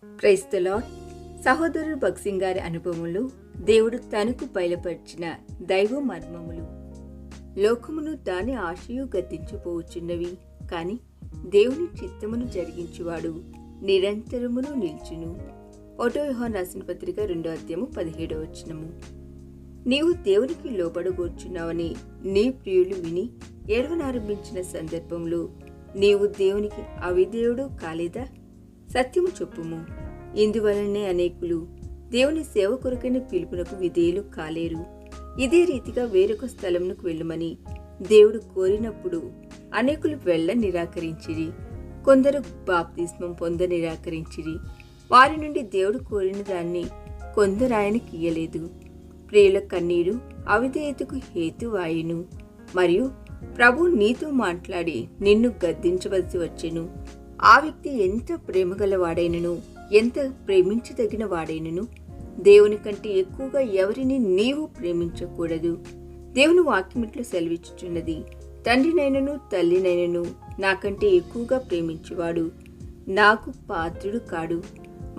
Praise the lord. సహోదరుడు భక్సింగ్ గారి అనుభవములు దేవుడు తనకు బయలుపరిచిన దైవ మర్మములు. లోకమును దాని ఆశయు గద్దించిపోవచ్చున్నవి, కాని దేవుని చిత్తమును జరిగించువాడు నిరంతరమును నిల్చును. 1 యోహాను రాసిన పత్రిక 2:17. నీవు దేవునికి లోబడగోర్చున్నావని నీ ప్రియులు విని ఏడవనారంభించిన సందర్భంలో నీవు దేవునికి అవిధేయుడు కాలేదా? సత్యము చెప్పుము. ఇందువలనే అనేకులు దేవుని సేవ కొరకైన పిలుపునకు విధేయులు కాలేరు. ఇదే రీతిగా వేరొక స్థలమునకు వెళ్ళమని దేవుడు కోరినప్పుడు అనేకులు వెళ్ళ నిరాకరించిరి. కొందరు బాప్తిస్మం పొంద నిరాకరించిరి. వారి నుండి దేవుడు కోరిన దాన్ని కొందరు ఆయనకి ఇయ్యలేదు. ప్రియుల కన్నీరు అవిధేయతకు హేతువాయును. మరియు ప్రభు నీతో మాట్లాడి నిన్ను గద్దించవలసి వచ్చెను. ఆ వ్యక్తి ఎంత ప్రేమగల వాడైనను, ఎంత ప్రేమించదగిన వాడైనను దేవుని కంటే ఎక్కువగా ఎవరిని నీవు ప్రేమించకూడదు. దేవుని వాక్యమిట్లు సెలవిచ్చుచున్నది, తండ్రినైనను తల్లినైనను నాకంటే ఎక్కువగా ప్రేమించువాడు నాకు పాత్రుడు కాడు.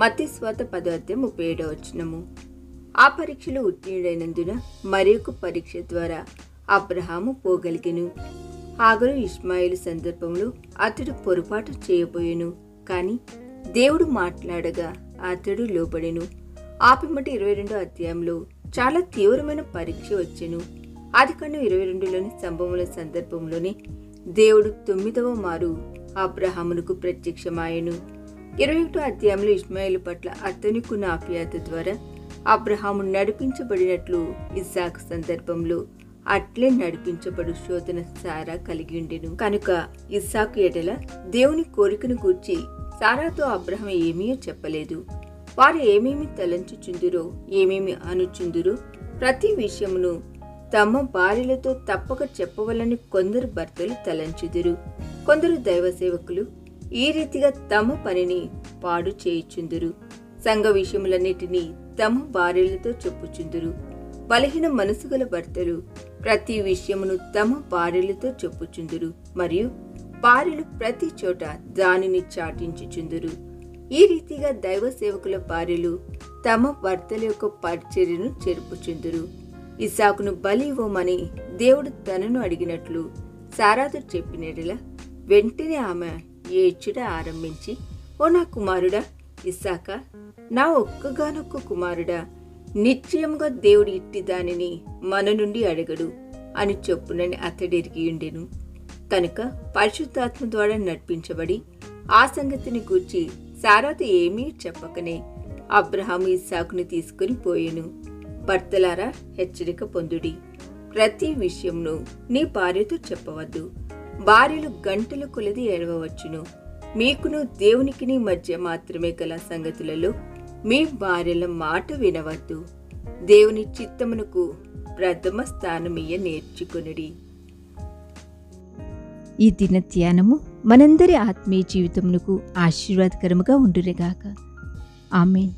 మత్తయి 10:37. ఆ పరీక్షలో ఉత్తీర్ణుడైనందున మరొక పరీక్ష ద్వారా అబ్రహాము పోగలిగెను. హాగరు ఇష్మాయేలు సందర్భంలో అతడు పొరపాటు చేయబోయెను, కాని దేవుడు మాట్లాడగా అతడు లోబడెను. ఆ పిమ్మటి 22వ అధ్యాయంలో చాలా తీవ్రమైన పరీక్ష వచ్చెను. ఆదికాండం 22లోని సంభవముల సందర్భంలోనే దేవుడు 9వ మారు అబ్రహామునకు ప్రత్యక్షమాయెను. 21వ అధ్యాయంలో ఇష్మాయేలు పట్ల అతనికున్న ఆప్యాయత ద్వారా అబ్రహాము నడిపించబడినట్లు ఇస్సాకు సందర్భంలో అట్లే నడిపించబడు శోధన సారా కలిగి ఉండెను. కనుక ఇస్సాకు ఎడల దేవుని కోరికను గూర్చి సారాతో అబ్రహాం ఏమీ చెప్పలేదు. వారు ఏమేమి తలంచుచుందురో, ఏమేమి అనుచుందురో ప్రతి విషయమును తమ భార్యలతో తప్పక చెప్పవలని కొందరు భర్తలు తలంచుదురు. కొందరు దైవ సేవకులు ఈ రీతిగా తమ పనిని పాడు చేయుచుందురు. సంఘ విషయములన్నిటినీ తమ భార్యలతో చెప్పుచుందురు. బలహీన మనసు గల భర్తలు ప్రతి విషయమును తమ భార్యలతో చెప్పుచుందురు, మరియు భార్యలు ప్రతి చోట దానిని చాటించుచుందురు. ఈ రీతిగా దైవ సేవకుల భార్యలు తమ భర్తల యొక్క పరిచర్యను చెరుపుచుందురు. ఇస్సాకును బలి ఇవ్వమని దేవుడు తనను అడిగినట్లు సారాతో చెప్పినట్లా వెంటనే ఆమె ఏడ్చుట ఆరంభించి, ఓ నా కుమారుడా ఇస్సాకా, నా ఒక్కగానొక్క కుమారుడా, నిశ్చయముగా దేవుడు ఇట్టి దానిని మన నుండి అడగడు అని చెప్పునని అతడెరిగి ఉండెను. కనుక పరిశుద్ధాత్మ ద్వారా నడిపించబడి ఆ సంగతిని గూర్చి సారాతో ఏమీ చెప్పకనే అబ్రహాము ఇస్సాకుని తీసుకుని పోయెను. భర్తలారా, హెచ్చరిక పొందుడి. ప్రతి విషయంను నీ భార్యతో చెప్పవద్దు. భార్యలు గంటల కొలది ఏడవచ్చును. మీకును దేవునికిని మధ్య మాత్రమే గల సంగతులలో మీ భార్యల మాట వినవద్దు. దేవుని చిత్తమునకు ప్రథమ స్థానమియ్య నేర్చుకొనుడి. ఈ దిన ధ్యానము మనందరి ఆత్మీయ జీవితమునకు ఆశీర్వాదకరముగా ఉండునుగాక. ఆమేన్.